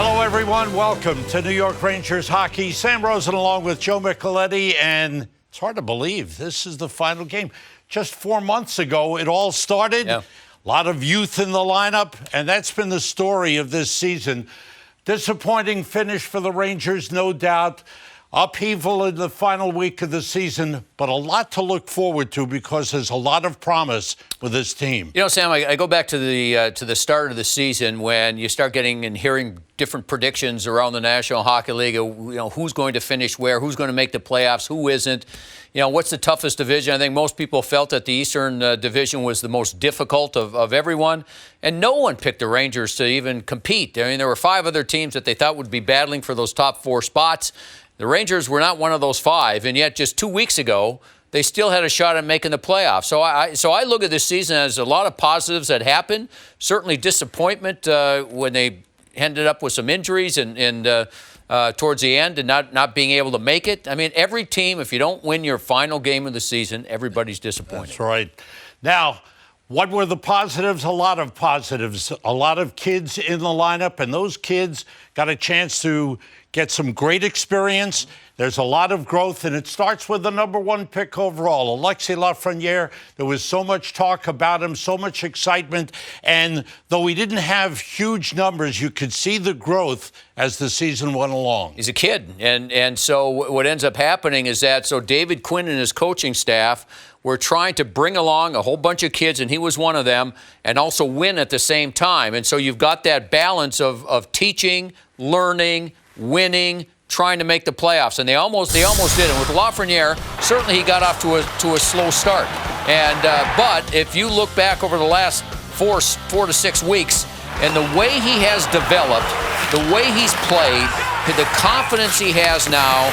Hello, everyone. Welcome to New York Rangers hockey. Sam Rosen along with Joe Micheletti, and it's hard to believe this is the final game. Just 4 months ago, it all started. Yeah. A lot of youth in the lineup, and that's been the story of this season. Disappointing finish for the Rangers, no doubt. Upheaval in the final week of the season, but a lot to look forward to because there's a lot of promise with this team. You know, Sam, I go back to the start of the season when you start getting and hearing different predictions around the National Hockey League. You know, who's going to finish where, who's going to make the playoffs, who isn't. You know, what's the toughest division? I think most people felt that the Eastern Division was the most difficult of everyone, and no one picked the Rangers to even compete. I mean, there were 5 other teams that they thought would be battling for those top 4 spots. The Rangers were not one of those 5, and yet just 2 weeks ago, they still had a shot at making the playoffs. So I look at this season as a lot of positives that happened. Certainly disappointment when they ended up with some injuries and towards the end and not being able to make it. I mean, every team, if you don't win your final game of the season, everybody's disappointed. That's right. Now, what were the positives? A lot of positives. A lot of kids in the lineup, and those kids got a chance to get some great experience. There's a lot of growth, and it starts with the #1 pick overall, Alexis Lafreniere. There was so much talk about him, so much excitement, and though he didn't have huge numbers, you could see the growth as the season went along. He's a kid, and so what ends up happening is that David Quinn and his coaching staff were trying to bring along a whole bunch of kids, and he was one of them, and also win at the same time. And so you've got that balance of teaching, learning, winning, trying to make the playoffs, and they almost did. And with Lafreniere, certainly he got off to a slow start. And but if you look back over the last four to 6 weeks, and the way he has developed, the way he's played, the confidence he has now,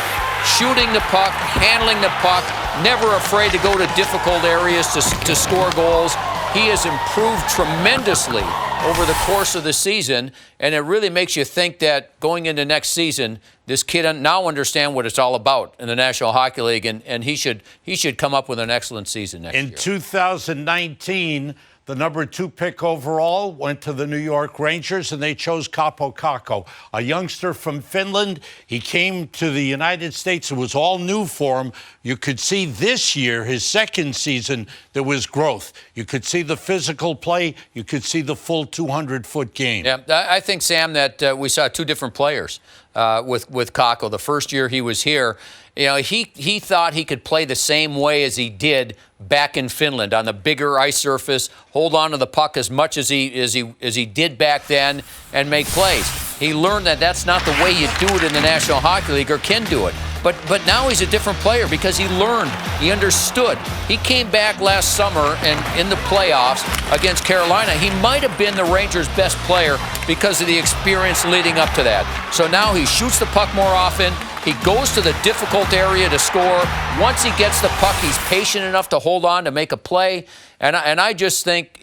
shooting the puck, handling the puck, never afraid to go to difficult areas to score goals. He has improved tremendously over the course of the season, and it really makes you think that going into next season, this kid now understands what it's all about in the National Hockey League, and he should come up with an excellent season next year. In 2019, the #2 pick overall went to the New York Rangers, and they chose Kaapo Kakko, a youngster from Finland. He came to the United States. It was all new for him. You could see this year, his second season, there was growth. You could see the physical play. You could see the full 200-foot game. Yeah, I think, Sam, that we saw 2 different players with Kakko. The first year he was here, you know, he thought he could play the same way as he did back in Finland on the bigger ice surface, hold on to the puck as much as he did back then, and make plays. He learned that that's not the way you do it in the National Hockey League, or can do it. But now he's a different player because he learned, he understood. He came back last summer and in the playoffs against Carolina, he might have been the Rangers' best player because of the experience leading up to that. So now he shoots the puck more often. He goes to the difficult area to score. Once he gets the puck, he's patient enough to hold on to make a play. And I just think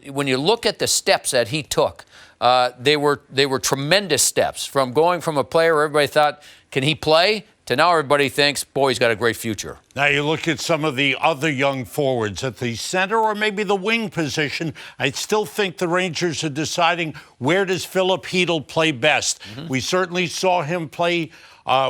when you look at the steps that he took, they were tremendous steps from going from a player where everybody thought, can he play, to now everybody thinks, boy, he's got a great future. Now you look at some of the other young forwards at the center or maybe the wing position. I still think the Rangers are deciding, where does Filip Chytil play best? Mm-hmm. We certainly saw him play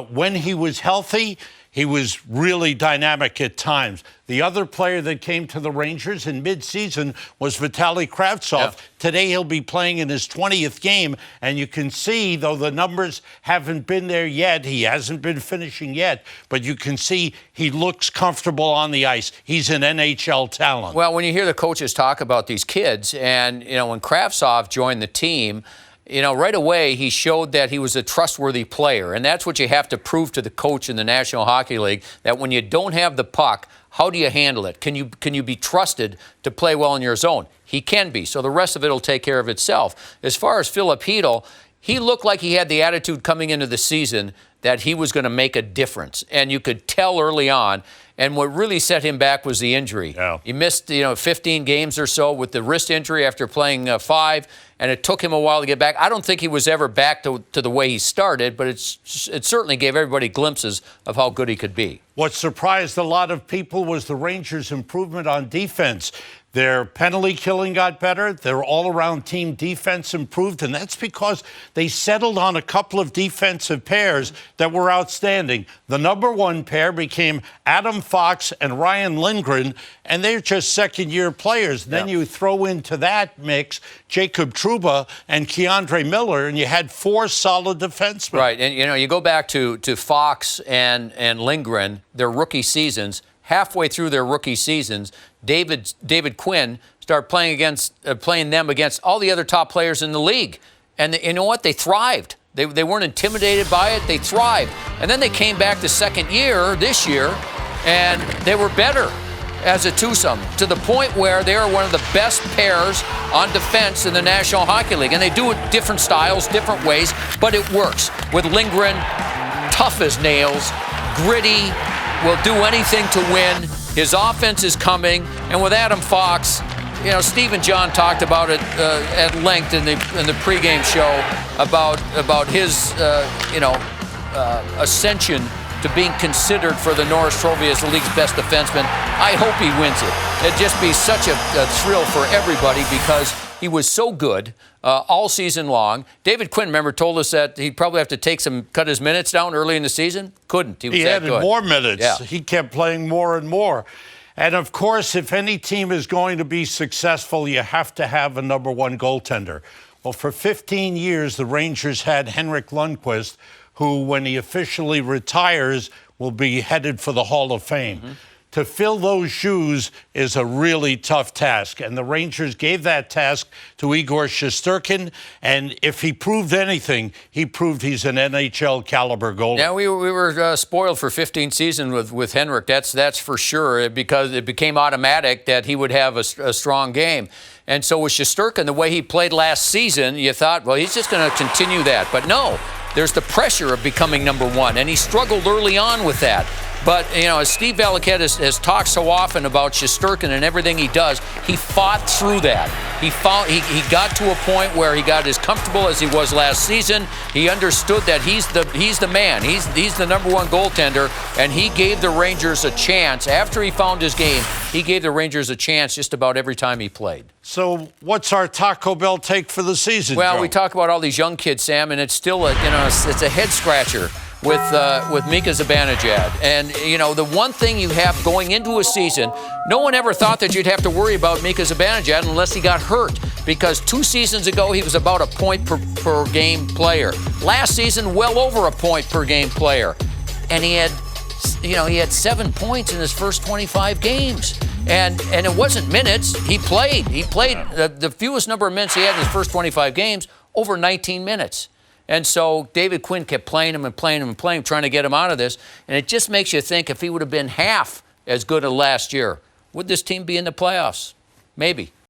when he was healthy. He was really dynamic at times. The other player that came to the Rangers in midseason was Vitaly Kravtsov. Yeah. Today he'll be playing in his 20th game, and you can see, though the numbers haven't been there yet, he hasn't been finishing yet, but you can see he looks comfortable on the ice. He's an NHL talent. Well, when you hear the coaches talk about these kids, and, you know, when Kravtsov joined the team, you know, right away he showed that he was a trustworthy player. And that's what you have to prove to the coach in the National Hockey League, that when you don't have the puck, how do you handle it? Can you be trusted to play well in your zone? He can be. So the rest of it will take care of itself. As far as Filip Chytil, he looked like he had the attitude coming into the season that he was going to make a difference. And you could tell early on. And what really set him back was the injury. Yeah. He missed, 15 games or so with the wrist injury after playing 5, and it took him a while to get back. I don't think he was ever back to the way he started, but it certainly gave everybody glimpses of how good he could be. What surprised a lot of people was the Rangers' improvement on defense. Their penalty killing got better. Their all-around team defense improved, and that's because they settled on a couple of defensive pairs that were outstanding. The number one pair became Adam Fox and Ryan Lindgren, and they're just second-year players. Then you throw into that mix Jacob Trouba and Keandre Miller, and you had four solid defensemen. Right, and you go back to Fox and Lindgren, their rookie seasons. Halfway through their rookie seasons, David Quinn started playing them against all the other top players in the league. And you know what? They thrived. They weren't intimidated by it. They thrived. And then they came back the second year, this year, and they were better as a twosome, to the point where they are one of the best pairs on defense in the National Hockey League. And they do it different styles, different ways, but it works. With Lindgren, tough as nails, gritty, will do anything to win. His offense is coming, and with Adam Fox, Steve and John talked about it at length in the pregame show about his ascension to being considered for the Norris Trophy as the league's best defenseman. I hope he wins it. It'd just be such a thrill for everybody because he was so good all season long. David Quinn, remember, told us that he'd probably have to cut his minutes down early in the season. Couldn't. He was that good. He added more minutes. Yeah. He kept playing more and more. And, of course, if any team is going to be successful, you have to have a number one goaltender. Well, for 15 years, the Rangers had Henrik Lundqvist, who, when he officially retires, will be headed for the Hall of Fame. To fill those shoes is a really tough task, and the Rangers gave that task to Igor Shesterkin, and if he proved anything, he proved he's an NHL caliber goalie. Yeah, we were spoiled for 15 seasons with Henrik, that's for sure, because it became automatic that he would have a strong game. And so with Shesterkin, the way he played last season, you thought, well, he's just going to continue that. But no, there's the pressure of becoming number one, and he struggled early on with that. But, as Steve Valiquette has talked so often about Shesterkin and everything he does, he fought through that. He got to a point where he got as comfortable as he was last season. He understood that he's the man. He's the number one goaltender, and he gave the Rangers a chance. After he found his game, he gave the Rangers a chance just about every time he played. So what's our Taco Bell take for the season, Well, Joe? we talk about all these young kids, Sam, and it's still it's a head scratcher with Mika Zibanejad. And, the one thing you have going into a season, no one ever thought that you'd have to worry about Mika Zibanejad unless he got hurt, because 2 seasons ago he was about a point per game player. Last season, well over a point per game player. And he had 7 points in his first 25 games. And it wasn't minutes. He played. He played the fewest number of minutes he had in his first 25 games, over 19 minutes. And so David Quinn kept playing him, trying to get him out of this. And it just makes you think, if he would have been half as good as last year, would this team be in the playoffs? Maybe.